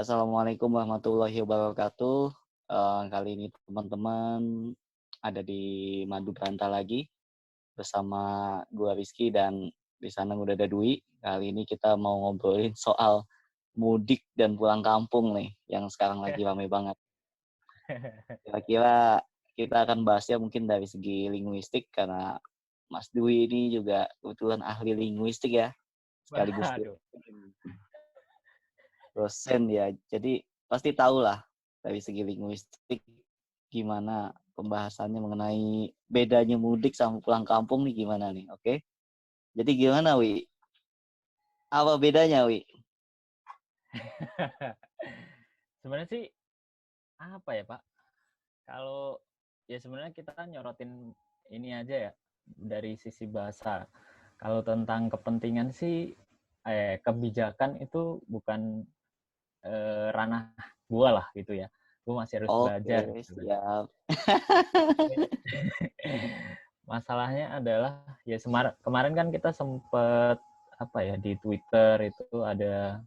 Ya, Assalamualaikum warahmatullahi wabarakatuh. Kali ini teman-teman ada di Madu Branta lagi bersama gua Rizky dan di sana udah ada Dwi. Kali ini kita mau ngobrolin soal mudik dan pulang kampung nih, yang sekarang lagi ramai banget. Kira-kira kita akan bahasnya mungkin dari segi linguistik karena Mas Dwi ini juga kebetulan ahli linguistik ya, sekaligus Waduh. dosen ya. Jadi pasti tahu lah dari segi linguistik gimana pembahasannya mengenai bedanya mudik sama pulang kampung nih gimana nih, oke? Jadi gimana, Wi? Apa bedanya, Wi? Sebenarnya sih apa ya, Pak? Kalau ya sebenarnya kita nyorotin ini aja ya dari sisi bahasa. Kalau tentang kepentingan sih kebijakan itu bukan ranah gua lah gitu ya. Gua masih harus belajar Oke, gitu kan. siap. Masalahnya adalah ya kemarin kan kita sempet apa ya di Twitter itu ada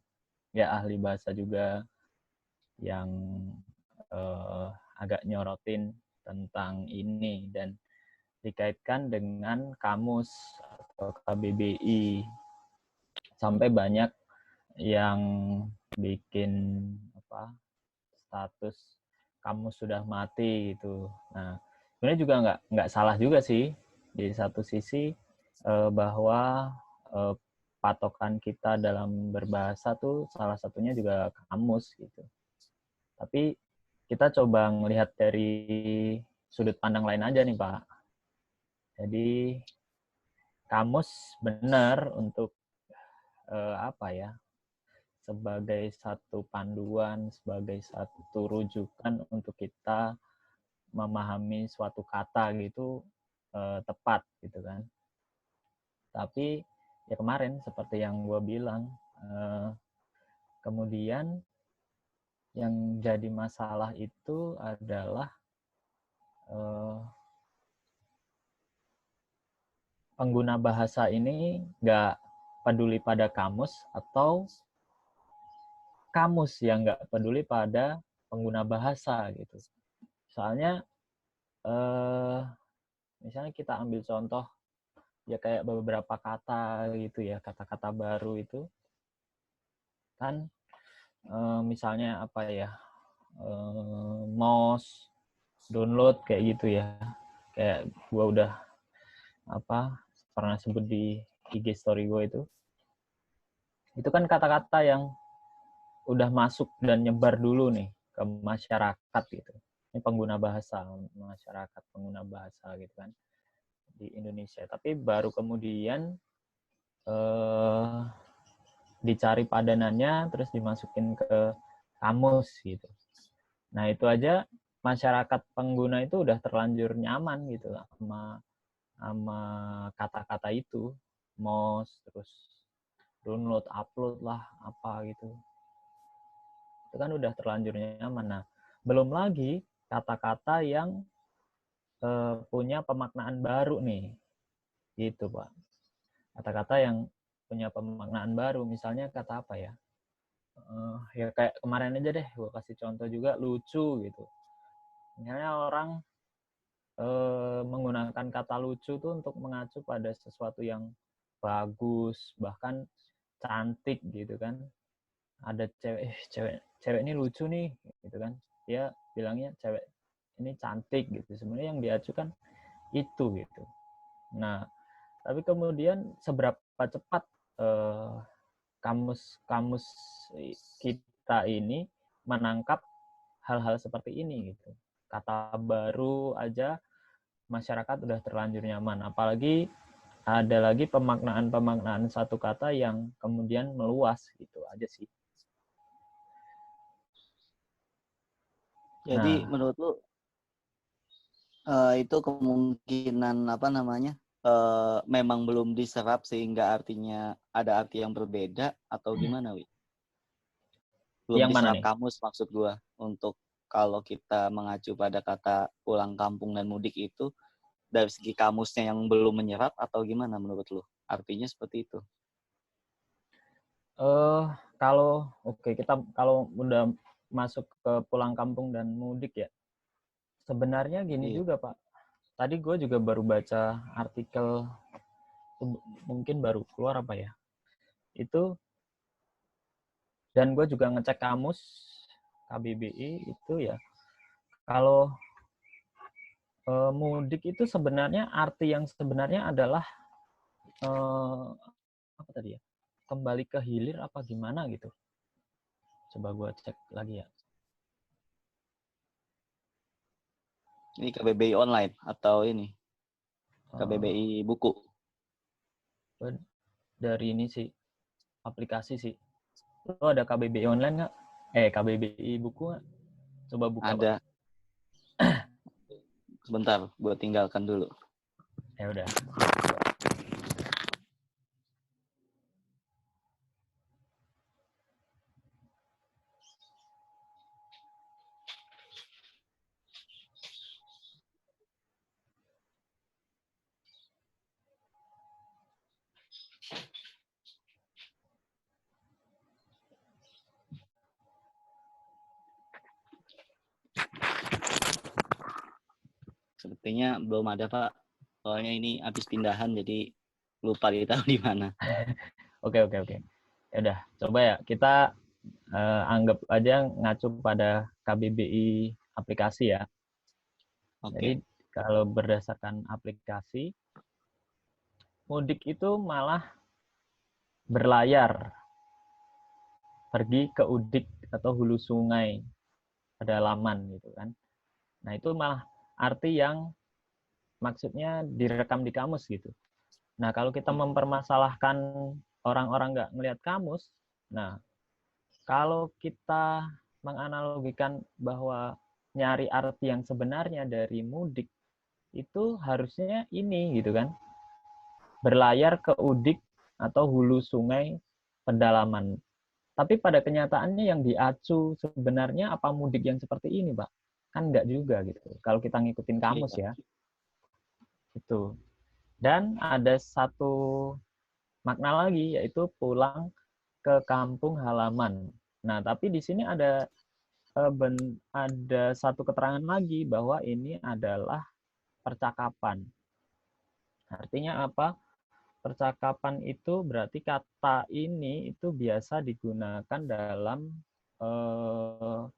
ya ahli bahasa juga yang agak nyorotin tentang ini dan dikaitkan dengan kamus atau KBBI sampai banyak yang bikin apa status kamus sudah mati gitu. Nah sebenarnya juga nggak salah juga sih di satu sisi bahwa eh, patokan kita dalam berbahasa tuh salah satunya juga kamus gitu. Tapi kita coba melihat dari sudut pandang lain aja nih Pak. Jadi kamus benar untuk apa ya? Sebagai satu panduan, sebagai satu rujukan untuk kita memahami suatu kata gitu tepat gitu kan. Tapi ya kemarin seperti yang gue bilang, kemudian yang jadi masalah itu adalah pengguna bahasa ini nggak peduli pada kamus atau kamus yang nggak peduli pada pengguna bahasa gitu. Soalnya misalnya kita ambil contoh ya kayak beberapa kata gitu ya, kata-kata baru itu kan misalnya apa ya, mouse, download kayak gitu ya. Kayak gua udah apa pernah sebut di IG story gue itu kan kata-kata yang udah masuk dan nyebar dulu nih ke masyarakat gitu. Ini pengguna bahasa, masyarakat pengguna bahasa gitu kan di Indonesia. Tapi baru kemudian eh, dicari padanannya terus dimasukin ke kamus gitu. Nah itu aja masyarakat pengguna itu udah terlanjur nyaman gitu lah sama kata-kata itu, mouse terus download, upload lah apa gitu. Itu kan udah terlanjur nyaman. Nah belum lagi kata-kata yang punya pemaknaan baru nih, gitu Pak. Kata-kata yang punya pemaknaan baru, misalnya kata apa ya? Ya kayak kemarin aja deh, gue kasih contoh juga lucu gitu. Misalnya orang menggunakan kata lucu tuh untuk mengacu pada sesuatu yang bagus, bahkan cantik gitu kan. Ada cewek ini lucu nih, gitu kan. Dia bilangnya cewek ini cantik gitu. Sebenarnya yang diacukan itu gitu. Nah, tapi kemudian seberapa cepat kamus kita ini menangkap hal-hal seperti ini gitu. Kata baru aja masyarakat udah terlanjur nyaman, apalagi ada lagi pemaknaan satu kata yang kemudian meluas gitu aja sih. Jadi Nah, menurut lu itu kemungkinan apa namanya? Memang belum diserap sehingga artinya ada arti yang berbeda atau gimana, Wi? Belum yang mana diserap nih? kamus maksud gua untuk kalau kita mengacu pada kata pulang kampung dan mudik itu dari segi kamusnya yang belum menyerap atau gimana menurut lu? Artinya seperti itu. Kalau kita kalau udah masuk ke pulang kampung dan mudik ya, sebenarnya gini Iya. juga Pak. Tadi gue juga baru baca artikel, mungkin baru keluar apa ya, itu, dan gue juga ngecek kamus KBBI itu ya, kalau mudik itu sebenarnya arti yang sebenarnya adalah apa tadi ya, kembali ke hilir apa gimana gitu. Coba gue cek lagi ya. Ini KBBI online atau ini KBBI buku? Dari ini sih, aplikasi sih. Lo ada KBBI online nggak? KBBI buku nggak? Coba buka Pak. Ada. Sebentar, gue tinggalkan dulu. Ya udah. Sepertinya belum ada, Pak. Soalnya ini habis pindahan, jadi lupa ditaruh di mana. Oke. Ya udah, coba ya kita anggap aja ngacu pada KBBI aplikasi ya. Oke. Jadi kalau berdasarkan aplikasi, mudik itu malah berlayar, pergi ke udik atau hulu sungai, pedalaman gitu kan. Nah itu malah arti yang maksudnya direkam di kamus gitu. Nah kalau kita mempermasalahkan orang-orang nggak ngelihat kamus, nah kalau kita menganalogikan bahwa nyari arti yang sebenarnya dari mudik itu harusnya ini gitu kan, berlayar ke udik atau hulu sungai pedalaman. Tapi pada kenyataannya yang diacu sebenarnya apa mudik yang seperti ini, Pak? Kan enggak juga gitu. Kalau kita ngikutin kamus Iya. ya. Itu. Dan ada satu makna lagi yaitu pulang ke kampung halaman. Nah, tapi di sini ada satu keterangan lagi bahwa ini adalah percakapan. Artinya apa? Percakapan itu berarti kata ini itu biasa digunakan dalam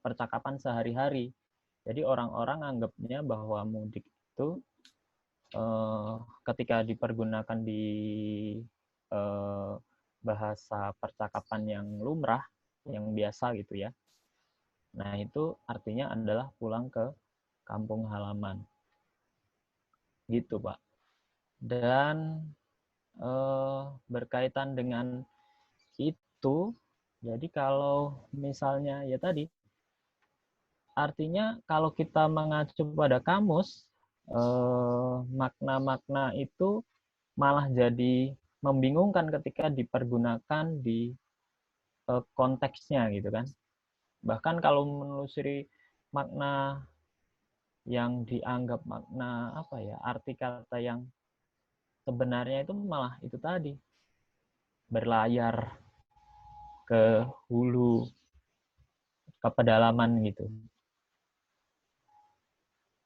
percakapan sehari-hari. Jadi orang-orang anggapnya bahwa mudik itu ketika dipergunakan di bahasa percakapan yang lumrah, yang biasa gitu ya. Nah itu artinya adalah pulang ke kampung halaman. Gitu Pak. Dan berkaitan dengan itu, jadi kalau misalnya ya tadi, artinya kalau kita mengacu pada kamus, makna-makna itu malah jadi membingungkan ketika dipergunakan di konteksnya gitu kan. Bahkan kalau menelusuri makna yang dianggap makna apa ya, arti kata yang sebenarnya itu malah itu tadi, berlayar ke hulu, ke pedalaman gitu.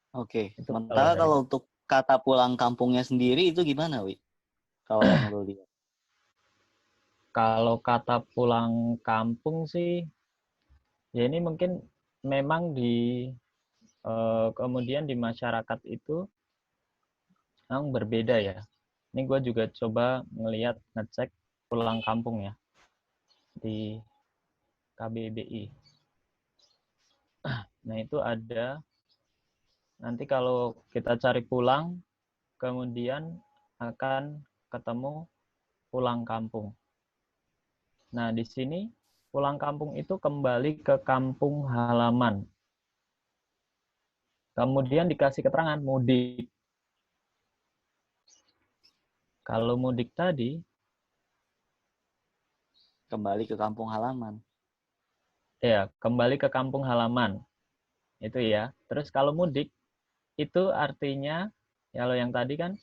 Oke. Itu Sementara dari kalau untuk kata pulang kampungnya sendiri itu gimana, Wi? Kalau yang lo lihat. kalau kata pulang kampung sih, ya ini mungkin memang di kemudian di masyarakat itu memang berbeda ya. Ini gue juga coba ngecek pulang kampung ya di KBBI. Nah itu ada, nanti kalau kita cari pulang, kemudian akan ketemu pulang kampung. Nah di sini pulang kampung itu kembali ke kampung halaman. Kemudian dikasih keterangan mudik. Kalau mudik tadi, Kembali ke kampung halaman. ya kembali ke kampung halaman. Itu ya. Terus kalau mudik, itu artinya, kalau yang tadi kan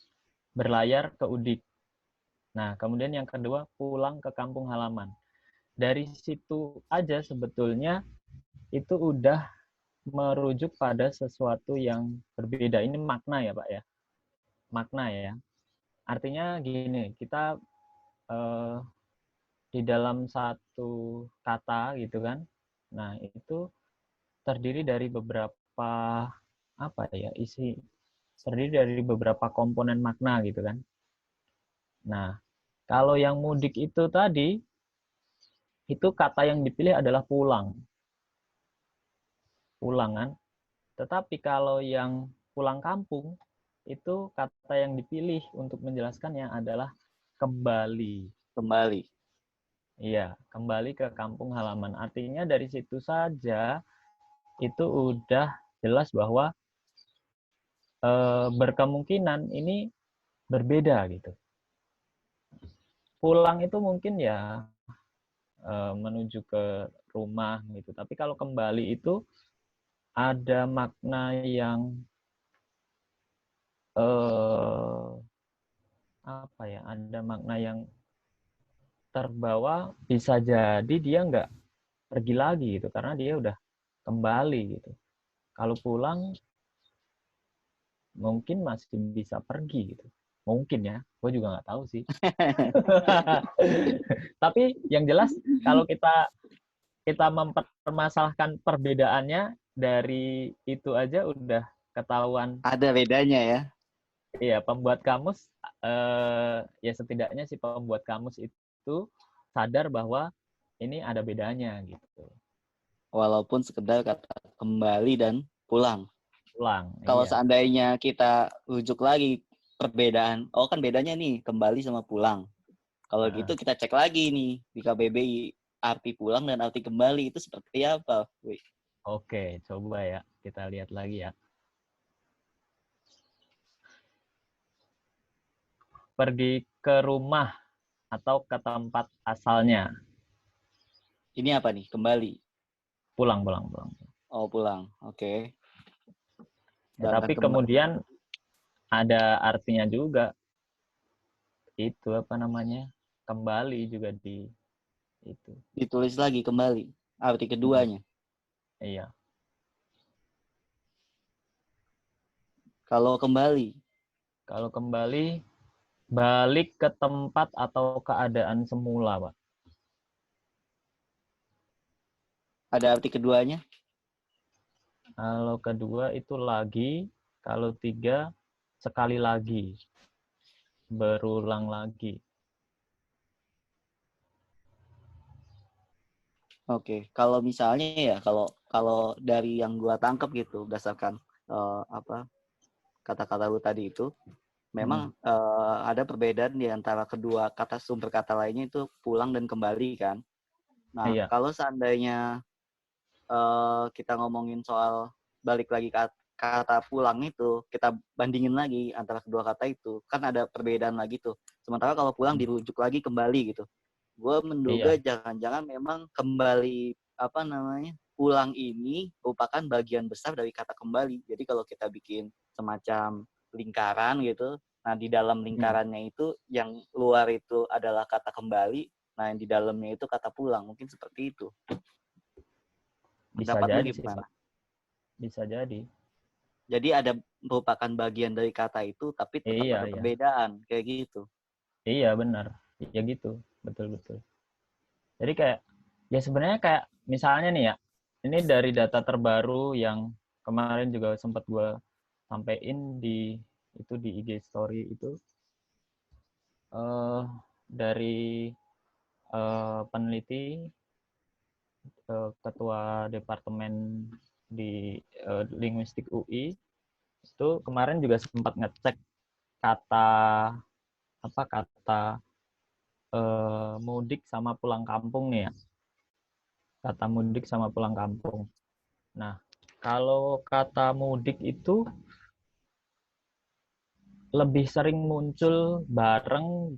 berlayar ke udik. Nah, kemudian yang kedua pulang ke kampung halaman. dari situ aja sebetulnya itu udah merujuk pada sesuatu yang berbeda. Ini makna ya, Pak ya. Makna ya. Artinya gini, kita eh, di dalam satu kata gitu kan. Nah, itu terdiri dari beberapa apa ya, terdiri dari beberapa komponen makna gitu kan. Nah, kalau yang mudik itu tadi, itu kata yang dipilih adalah pulang. Pulang kan. Tetapi kalau yang pulang kampung, itu kata yang dipilih untuk menjelaskannya adalah kembali. Kembali. Iya, kembali ke kampung halaman. Artinya dari situ saja itu udah jelas bahwa berkemungkinan ini berbeda gitu. Pulang itu mungkin ya menuju ke rumah gitu. Tapi kalau kembali itu ada makna yang apa ya? Ada makna yang terbawa, bisa jadi dia nggak pergi lagi gitu karena dia udah kembali gitu. Kalau pulang mungkin masih bisa pergi gitu. Mungkin ya, gue juga nggak tahu sih. Tapi yang jelas kalau kita kita mempermasalahkan perbedaannya dari itu aja udah ketahuan. Ada bedanya ya. Iya, pembuat kamus ya setidaknya si pembuat kamus itu sadar bahwa ini ada bedanya gitu. Walaupun sekedar kata kembali dan pulang. Pulang, Kalau iya. seandainya kita rujuk lagi perbedaan, oh kan bedanya nih kembali sama pulang. Kalau gitu kita cek lagi nih di KBBI arti pulang dan arti kembali itu seperti apa? Wih. Oke, coba ya kita lihat lagi ya. Pergi ke rumah atau ke tempat asalnya. Ini apa nih? Kembali. Pulang, pulang, pulang. Oh pulang. Oke. Ya, Sedangkan tapi kembali kemudian ada artinya juga. Itu apa namanya? Kembali juga di itu. ditulis lagi kembali. Arti keduanya. Iya. Kalau kembali Kalau kembali, balik ke tempat atau keadaan semula, Pak. ada arti keduanya. Kalau kedua itu lagi, kalau tiga sekali lagi, berulang lagi. Oke. Kalau misalnya ya kalau kalau dari yang gua tangkap gitu berdasarkan apa kata-kata lu tadi itu memang ada perbedaan di antara kedua kata sumber kata lainnya itu pulang dan kembali kan. Nah, Iya, kalau seandainya kita ngomongin soal balik lagi kata pulang itu, kita bandingin lagi antara kedua kata itu, kan ada perbedaan lagi tuh. Sementara kalau pulang dirujuk lagi kembali gitu. Gue menduga iya, jangan-jangan memang kembali apa namanya pulang ini merupakan bagian besar dari kata kembali. Jadi kalau kita bikin semacam lingkaran gitu, nah di dalam lingkarannya itu yang luar itu adalah kata kembali, nah yang di dalamnya itu kata pulang. Mungkin seperti itu. bisa Pendapat lu jadi sih, gimana? Pak. Bisa jadi. Jadi ada merupakan bagian dari kata itu, tapi tetap Iya, ada iya. perbedaan kayak gitu. Iya, benar. Ya gitu. Betul, betul. Jadi kayak, ya sebenarnya kayak misalnya nih ya, ini dari data terbaru yang kemarin juga sempat gue sampein di itu di IG story itu eh dari peneliti ketua departemen di linguistik UI itu kemarin juga sempat ngecek kata apa kata mudik sama pulang kampung nih ya, kata mudik sama pulang kampung. Nah, kalau kata mudik itu lebih sering muncul bareng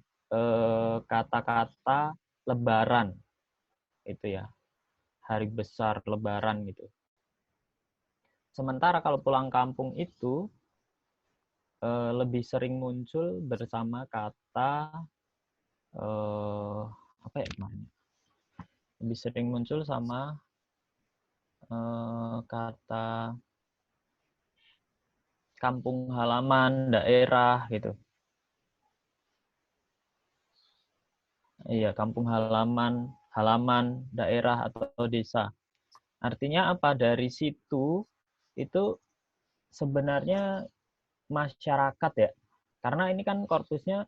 kata-kata lebaran itu ya, hari besar lebaran gitu. Sementara kalau pulang kampung itu lebih sering muncul bersama kata apa ya kemarin? lebih sering muncul sama kata kampung halaman, daerah gitu. Iya, kampung halaman, daerah atau desa. Artinya apa? Dari situ itu sebenarnya masyarakat ya. Karena ini kan korpusnya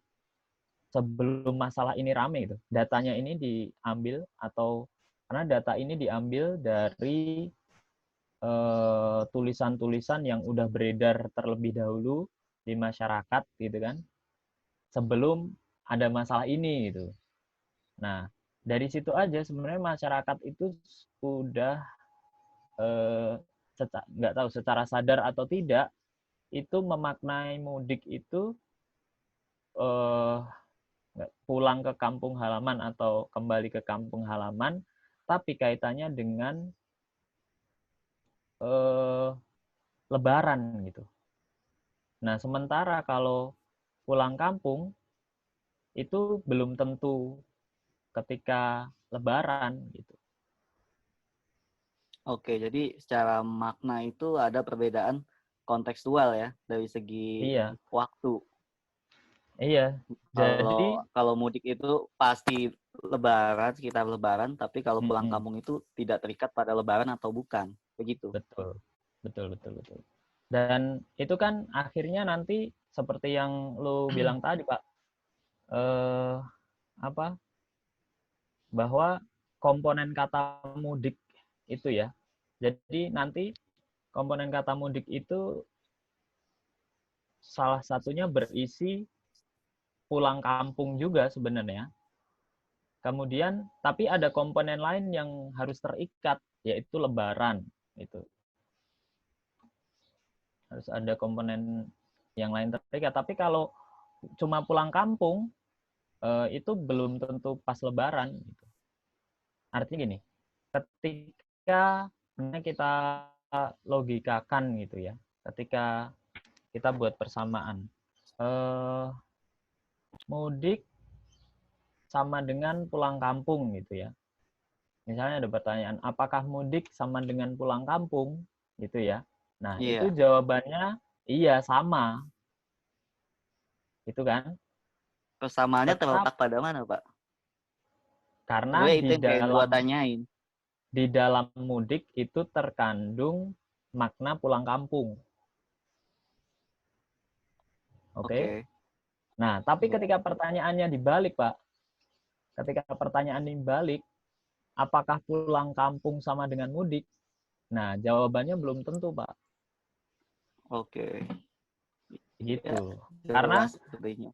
sebelum masalah ini rame gitu. Datanya ini diambil atau karena data ini diambil dari tulisan-tulisan yang udah beredar terlebih dahulu di masyarakat gitu kan. Sebelum ada masalah ini gitu. Nah, dari situ aja sebenarnya masyarakat itu udah nggak tahu secara sadar atau tidak itu memaknai mudik itu eh, pulang ke kampung halaman atau kembali ke kampung halaman, tapi kaitannya dengan eh, Lebaran gitu. Nah, sementara kalau pulang kampung itu belum tentu ketika Lebaran gitu. Oke, jadi secara makna itu ada perbedaan kontekstual ya dari segi Iya, waktu. iya. Jadi, Kalau mudik itu pasti Lebaran, sekitar Lebaran, tapi kalau pulang mm-mm, kampung itu tidak terikat pada Lebaran atau bukan, begitu. betul, betul, betul, betul. Dan itu kan akhirnya nanti seperti yang lu bilang tadi, Pak, eh, apa bahwa komponen kata mudik itu ya. Jadi nanti komponen kata mudik itu salah satunya berisi pulang kampung juga sebenarnya. Kemudian tapi ada komponen lain yang harus terikat yaitu lebaran itu. Harus ada komponen yang lain terikat. Tapi kalau cuma pulang kampung itu belum tentu pas lebaran gitu. Artinya gini, ketika kita logikakan gitu ya, ketika kita buat persamaan, eh, mudik sama dengan pulang kampung gitu ya. Misalnya ada pertanyaan, apakah mudik sama dengan pulang kampung gitu ya. Nah, itu Iya, jawabannya iya sama, gitu kan. persamaannya Tetap terletak pada mana, Pak? karena Sebenarnya itu yang pengen gua tanyain. di dalam mudik itu terkandung makna pulang kampung. Oke. Oke. Nah, tapi Iya. ketika pertanyaannya dibalik, Pak, ketika pertanyaan dibalik, apakah pulang kampung sama dengan mudik? Nah, jawabannya belum tentu, Pak. Oke. Gitu. Ya, Karena jelas sepertinya.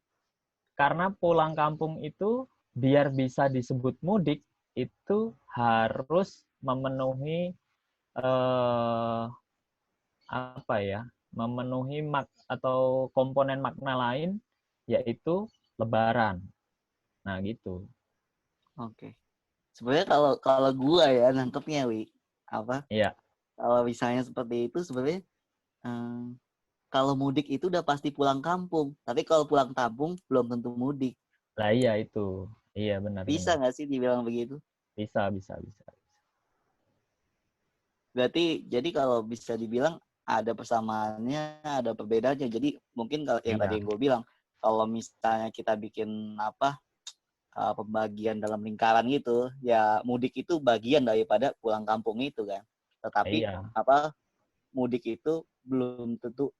pulang kampung itu biar bisa disebut mudik itu harus memenuhi eh, apa ya? Memenuhi atau komponen makna lain yaitu lebaran. Nah, gitu. Oke. Sebenarnya kalau kalau gua ya nangkepnya, Wi, apa? Iya. Kalau misalnya seperti itu sebenarnya eh, kalau mudik itu udah pasti pulang kampung. Tapi kalau pulang kampung belum tentu mudik. Lah iya itu. Iya Bisa benar-benar. nggak sih dibilang begitu? Bisa, bisa, bisa. Berarti jadi kalau bisa dibilang ada persamaannya, ada perbedaannya. Jadi mungkin kalau yang tadi Iya. yang gue bilang, kalau misalnya kita bikin apa pembagian dalam lingkaran gitu, ya mudik itu bagian daripada pulang kampung itu kan. Tetapi Iya. apa mudik itu belum tentu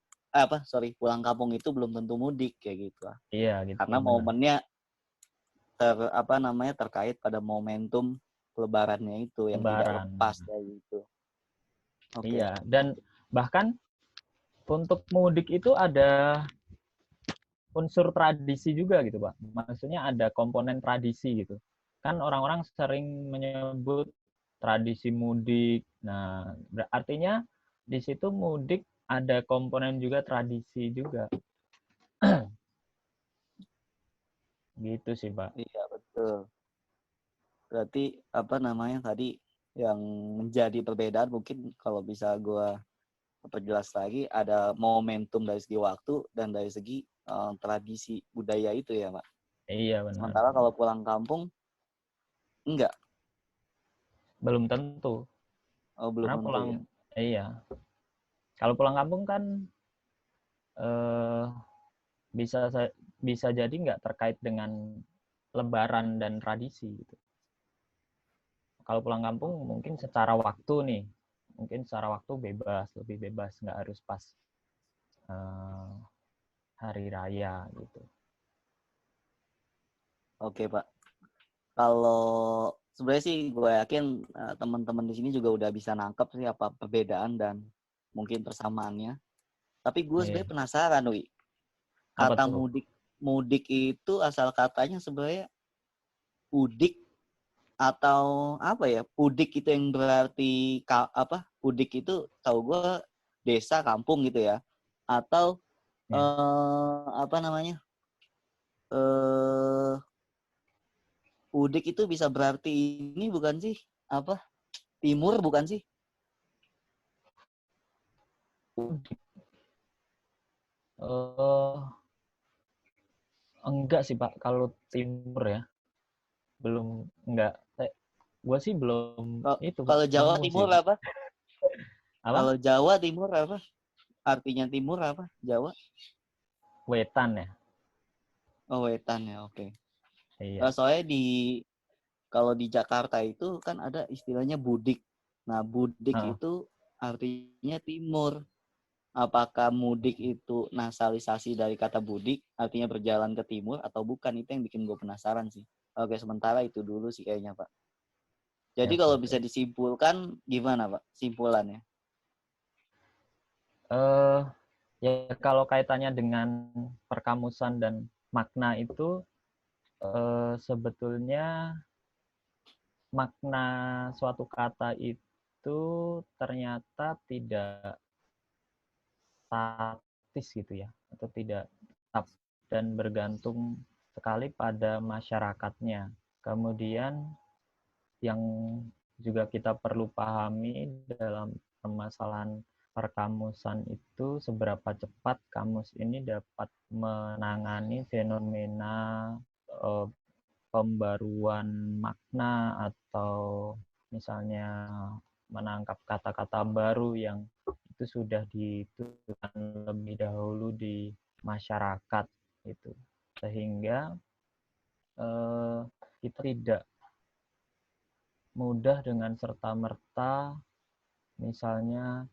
pulang kampung itu belum tentu mudik kayak gitu lah. Iya gitu Karena benar. momennya terkait pada momentum lebarannya itu yang tidak Lebaran. lepas dari itu. Iya, Oke. dan bahkan untuk mudik itu ada unsur tradisi juga gitu, Pak. Maksudnya ada komponen tradisi gitu. Kan orang-orang sering menyebut tradisi mudik. Nah, artinya di situ mudik ada komponen juga tradisi juga. Gitu sih, Pak. Iya betul. Berarti apa namanya tadi yang menjadi perbedaan mungkin kalau bisa gue perjelas lagi ada momentum dari segi waktu dan dari segi tradisi budaya itu ya Pak. Iya, benar. Sementara kalau pulang kampung enggak. belum tentu. Oh, belum Karena tentu ya. iya. Kalau pulang kampung kan eh, bisa bisa jadi nggak terkait dengan Lebaran dan tradisi gitu. Kalau pulang kampung mungkin secara waktu nih, mungkin secara waktu bebas, lebih bebas, nggak harus pas eh, hari raya gitu. Oke, Pak. Kalau sebenarnya sih gue yakin teman-teman di sini juga udah bisa nangkep sih apa perbedaan dan mungkin persamaannya. Tapi gue Iya. sebenarnya penasaran, Wi. Apa Kata tuh? mudik itu asal katanya sebenarnya udik atau apa ya? Udik itu yang berarti apa? Udik itu tahu gue desa, kampung gitu ya. Atau Ya. apa namanya? Eh udik itu bisa berarti ini bukan sih? Apa? Timur bukan sih? Eh, enggak sih Pak, kalau timur ya, belum enggak. Gue sih belum itu Pak, Kalau Jawa nemu sih Timur Pak. apa? Kalau Apa? Jawa Timur apa? Artinya timur apa? Jawa? Wetan ya? Oh, wetan ya, oke. Iya. Soalnya kalau di Jakarta itu kan ada istilahnya budik. Nah, budik Heeh. itu artinya timur. Apakah mudik itu nasalisasi dari kata budik, artinya berjalan ke timur atau bukan? Itu yang bikin gue penasaran sih. Oke, sementara itu dulu sih kayaknya, Pak. Ya, Jadi oke, kalau oke. bisa disimpulkan, gimana, Pak? Simpulannya. Eh, ya kalau kaitannya dengan perkamusan dan makna itu sebetulnya makna suatu kata itu ternyata tidak statis gitu ya, atau tidak tetap dan bergantung sekali pada masyarakatnya. Kemudian yang juga kita perlu pahami dalam permasalahan perkamusan itu seberapa cepat kamus ini dapat menangani fenomena eh, pembaruan makna atau misalnya menangkap kata-kata baru yang itu sudah dituturkan lebih dahulu di masyarakat itu, sehingga kita tidak mudah dengan serta-merta misalnya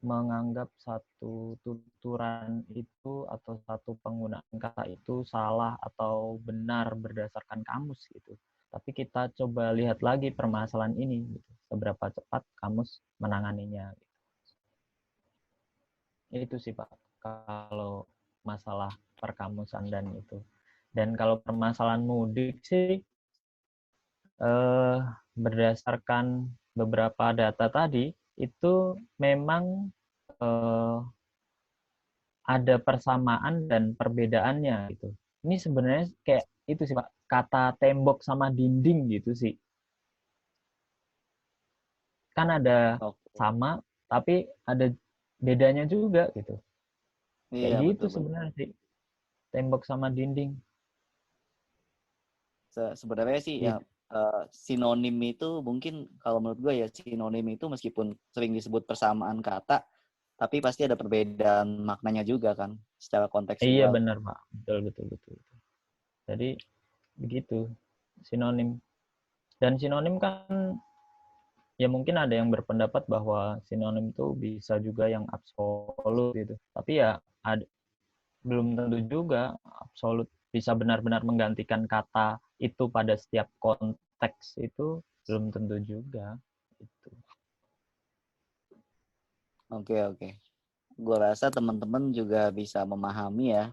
menganggap satu tuturan itu atau satu penggunaan kata itu salah atau benar berdasarkan kamus gitu. Tapi kita coba lihat lagi permasalahan ini gitu. Seberapa cepat kamus menanganinya. Itu sih Pak, kalau masalah perkamusan dan itu. Dan kalau permasalahan mudik sih berdasarkan beberapa data tadi itu memang eh, ada persamaan dan perbedaannya gitu. Ini sebenarnya kayak itu sih Pak, kata tembok sama dinding gitu sih. Kan ada Oke. sama tapi ada bedanya juga gitu. Kayak Iya, gitu betul-betul. sebenarnya sih, tembok sama dinding Sebenarnya sih ya gitu. sinonim itu mungkin kalau menurut gue ya sinonim itu meskipun sering disebut persamaan kata, tapi pasti ada perbedaan maknanya juga kan secara Iya kontekstual. benar Pak, betul betul betul. Jadi begitu sinonim. Dan sinonim kan ya mungkin ada yang berpendapat bahwa sinonim itu bisa juga yang absolut gitu. Tapi ya ada, belum tentu juga absolut bisa benar-benar menggantikan kata itu pada setiap konteks, itu belum tentu juga itu. Oke, oke. Gue rasa teman-teman juga bisa memahami ya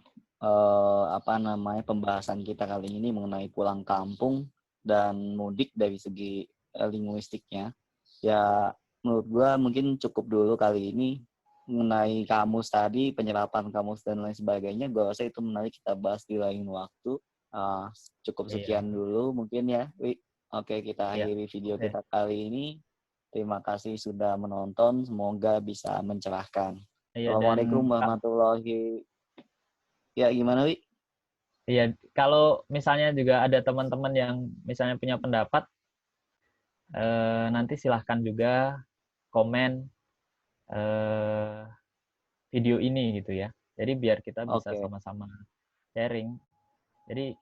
apa namanya pembahasan kita kali ini mengenai pulang kampung dan mudik dari segi linguistiknya. Ya menurut gue mungkin cukup dulu kali ini mengenai kamus tadi, penyerapan kamus dan lain sebagainya. Gue rasa itu menarik kita bahas di lain waktu. Uh, Cukup Iya, sekian dulu mungkin ya, Wi. Oke, kita iya. akhiri video Oke. kita kali ini. Terima kasih sudah menonton. Semoga bisa mencerahkan. Iya dan Assalamualaikum warahmatullahi. Ya gimana, Wi? iya kalau misalnya juga ada teman-teman yang misalnya punya pendapat nanti silahkan juga komen video ini gitu ya. Jadi biar kita bisa Oke. sama-sama sharing. Jadi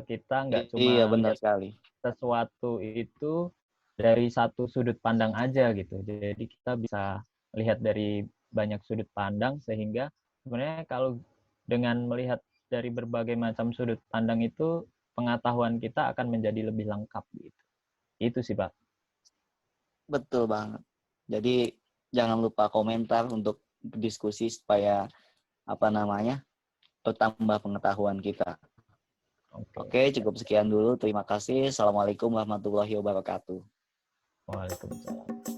kita nggak Iya, cuma benar lihat sekali. sesuatu itu dari satu sudut pandang aja gitu. Jadi kita bisa lihat dari banyak sudut pandang sehingga sebenarnya kalau dengan melihat dari berbagai macam sudut pandang itu pengetahuan kita akan menjadi lebih lengkap gitu. Itu sih, Pak. Betul banget. Jadi jangan lupa komentar untuk diskusi supaya apa namanya bertambah pengetahuan kita. Oke, Oke, siap, cukup siap. sekian dulu. Terima kasih. Assalamualaikum warahmatullahi wabarakatuh. Waalaikumsalam.